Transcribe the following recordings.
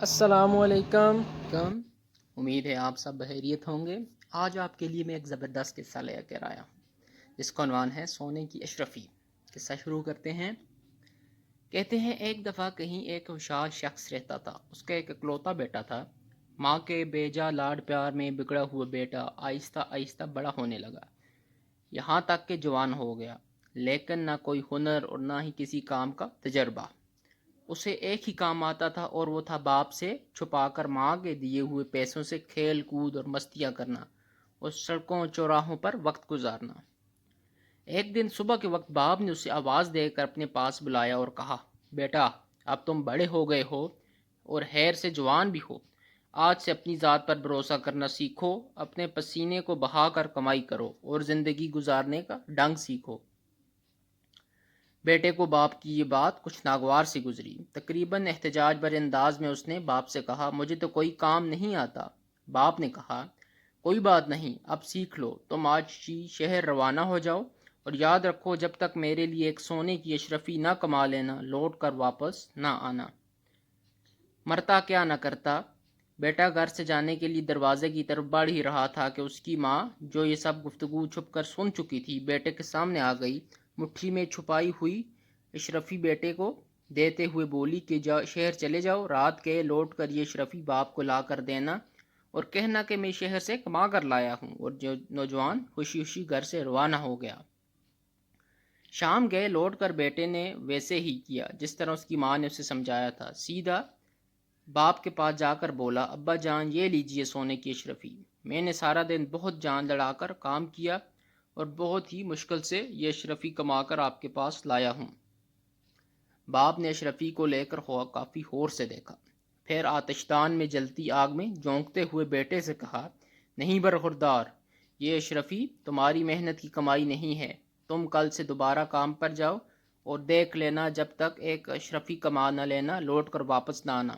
السلام علیکم۔ کم امید ہے آپ سب بخیریت ہوں گے۔ آج آپ کے لیے میں ایک زبردست قصہ لے کر آیا ہوں جس کا عنوان ہے سونے کی اشرفی۔ قصہ شروع کرتے ہیں۔ کہتے ہیں ایک دفعہ کہیں ایک ہوشیار شخص رہتا تھا۔ اس کا ایک اکلوتا بیٹا تھا۔ ماں کے بیجا لاڈ پیار میں بگڑا ہوا بیٹا آہستہ آہستہ بڑا ہونے لگا، یہاں تک کہ جوان ہو گیا، لیکن نہ کوئی ہنر اور نہ ہی کسی کام کا تجربہ۔ اسے ایک ہی کام آتا تھا اور وہ تھا باپ سے چھپا کر ماں کے دیے ہوئے پیسوں سے کھیل کود اور مستیاں کرنا اور سڑکوں چوراہوں پر وقت گزارنا۔ ایک دن صبح کے وقت باپ نے اسے آواز دے کر اپنے پاس بلایا اور کہا، بیٹا اب تم بڑے ہو گئے ہو اور خیر سے جوان بھی ہو، آج سے اپنی ذات پر بھروسہ کرنا سیکھو، اپنے پسینے کو بہا کر کمائی کرو اور زندگی گزارنے کا ڈنگ سیکھو۔ بیٹے کو باپ کی یہ بات کچھ ناگوار سی گزری۔ تقریباً احتجاج بھرے انداز میں اس نے باپ سے کہا، مجھے تو کوئی کام نہیں آتا۔ باپ نے کہا، کوئی بات نہیں، اب سیکھ لو، تم آج ہی شہر روانہ ہو جاؤ اور یاد رکھو جب تک میرے لیے ایک سونے کی اشرفی نہ کما لینا، لوٹ کر واپس نہ آنا۔ مرتا کیا نہ کرتا۔ بیٹا گھر سے جانے کے لیے دروازے کی طرف بڑھ ہی رہا تھا کہ اس کی ماں، جو یہ سب گفتگو چھپ کر سن چکی تھی، بیٹے کے سامنے آ گئی۔ مٹھی میں چھپائی ہوئی اشرفی بیٹے کو دیتے ہوئے بولی کہ شہر چلے جاؤ، رات کے لوٹ کر یہ اشرفی باپ کو لا کر دینا اور کہنا کہ میں شہر سے کما کر لایا ہوں۔ اور جو نوجوان خوشی خوشی گھر سے روانہ ہو گیا۔ شام گئے، لوٹ کر بیٹے نے ویسے ہی کیا جس طرح اس کی ماں نے اسے سمجھایا تھا۔ سیدھا باپ کے پاس جا کر بولا، ابا جان یہ لیجئے سونے کی اشرفی، میں نے سارا دن بہت جان لڑا کر کام کیا اور بہت ہی مشکل سے یہ اشرفی کما کر آپ کے پاس لایا ہوں۔ باپ نے اشرفی کو لے کر کافی غور سے دیکھا، پھر آتشدان میں جلتی آگ میں جھونکتے ہوئے بیٹے سے کہا، نہیں برخوردار، یہ اشرفی تمہاری محنت کی کمائی نہیں ہے، تم کل سے دوبارہ کام پر جاؤ اور دیکھ لینا جب تک ایک اشرفی کما نہ لینا، لوٹ کر واپس نہ آنا۔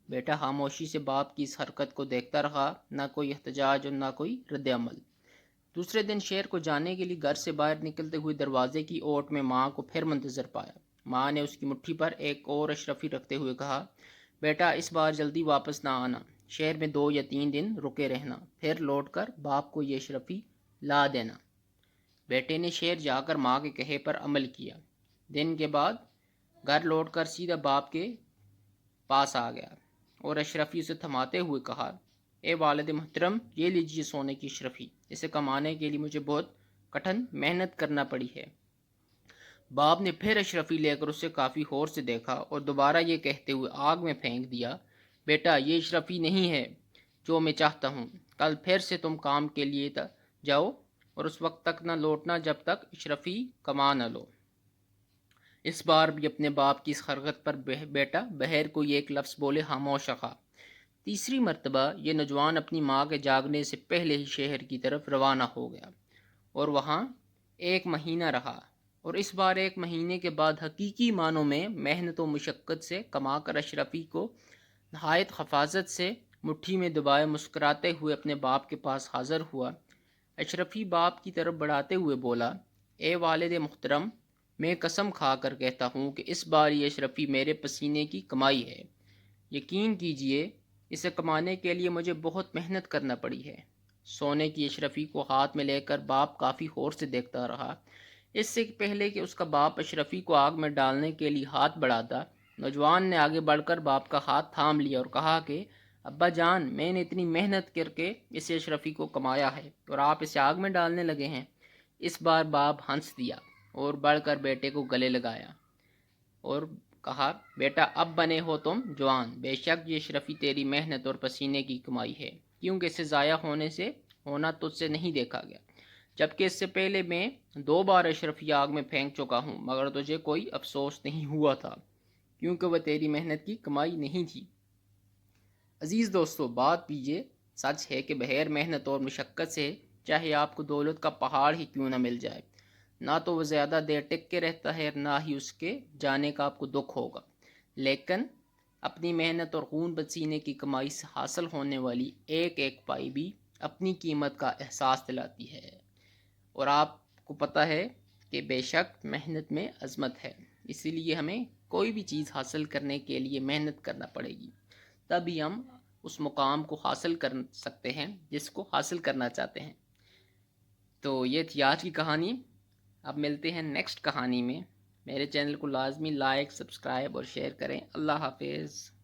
بیٹا خاموشی سے باپ کی اس حرکت کو دیکھتا رہا، نہ کوئی احتجاج اور نہ کوئی رد عمل۔ دوسرے دن شہر کو جانے کے لیے گھر سے باہر نکلتے ہوئے دروازے کی اوٹ میں ماں کو پھر منتظر پایا۔ ماں نے اس کی مٹھی پر ایک اور اشرفی رکھتے ہوئے کہا، بیٹا اس بار جلدی واپس نہ آنا، شہر میں 2 یا 3 دن رکے رہنا، پھر لوٹ کر باپ کو یہ اشرفی لا دینا۔ بیٹے نے شہر جا کر ماں کے کہے پر عمل کیا۔ دن کے بعد گھر لوٹ کر سیدھا باپ کے پاس آ گیا اور اشرفی اسے تھماتے ہوئے کہا، اے والد محترم، یہ لیجیے سونے کی اشرفی، اسے کمانے کے لیے مجھے بہت کٹھن محنت کرنا پڑی ہے۔ باپ نے پھر اشرفی لے کر اسے کافی غور سے دیکھا اور دوبارہ یہ کہتے ہوئے آگ میں پھینک دیا، بیٹا یہ اشرفی نہیں ہے جو میں چاہتا ہوں، کل پھر سے تم کام کے لیے جاؤ اور اس وقت تک نہ لوٹنا جب تک اشرفی کما نہ لو۔ اس بار بھی اپنے باپ کی اس حرکت پر بیٹا بغیر کوئی ایک لفظ بولے خاموش رہا۔ تیسری مرتبہ یہ نوجوان اپنی ماں کے جاگنے سے پہلے ہی شہر کی طرف روانہ ہو گیا اور وہاں 1 مہینہ رہا، اور اس بار 1 مہینے کے بعد حقیقی معنوں میں محنت و مشقت سے کما کر اشرفی کو نہایت حفاظت سے مٹھی میں دبائے مسکراتے ہوئے اپنے باپ کے پاس حاضر ہوا۔ اشرفی باپ کی طرف بڑھاتے ہوئے بولا، اے والد محترم، میں قسم کھا کر کہتا ہوں کہ اس بار یہ اشرفی میرے پسینے کی کمائی ہے، یقین کیجئے اسے کمانے کے لیے مجھے بہت محنت کرنا پڑی ہے۔ سونے کی اشرفی کو ہاتھ میں لے کر باپ کافی غور سے دیکھتا رہا۔ اس سے پہلے کہ اس کا باپ اشرفی کو آگ میں ڈالنے کے لیے ہاتھ بڑھاتا، نوجوان نے آگے بڑھ کر باپ کا ہاتھ تھام لیا اور کہا کہ ابا جان، میں نے اتنی محنت کر کے اس اشرفی کو کمایا ہے اور آپ اسے آگ میں ڈالنے لگے ہیں۔ اس بار باپ ہنس دیا اور بڑھ کر بیٹے کو گلے لگایا اور کہا، بیٹا اب بنے ہو تم جوان، بے شک یہ اشرفی تیری محنت اور پسینے کی کمائی ہے، کیونکہ اسے ضائع ہونا تجھ سے نہیں دیکھا گیا، جبکہ اس سے پہلے میں 2 بار اشرفی آگ میں پھینک چکا ہوں، مگر تجھے کوئی افسوس نہیں ہوا تھا کیونکہ وہ تیری محنت کی کمائی نہیں تھی۔ عزیز دوستو، بات پیجئے، سچ ہے کہ بغیر محنت اور مشقت سے چاہے آپ کو دولت کا پہاڑ ہی کیوں نہ مل جائے، نہ تو وہ زیادہ دیر ٹک کے رہتا ہے، نہ ہی اس کے جانے کا آپ کو دکھ ہوگا، لیکن اپنی محنت اور خون پسینے کی کمائی سے حاصل ہونے والی ایک ایک پائی بھی اپنی قیمت کا احساس دلاتی ہے، اور آپ کو پتہ ہے کہ بے شک محنت میں عظمت ہے، اسی لیے ہمیں کوئی بھی چیز حاصل کرنے کے لیے محنت کرنا پڑے گی۔ تبھی ہم اس مقام کو حاصل کر سکتے ہیں جس کو حاصل کرنا چاہتے ہیں۔ تو یہ تھی آج کی کہانی۔ اب ملتے ہیں نیکسٹ کہانی میں۔ میرے چینل کو لازمی لائک، سبسکرائب اور شیئر کریں۔ اللہ حافظ۔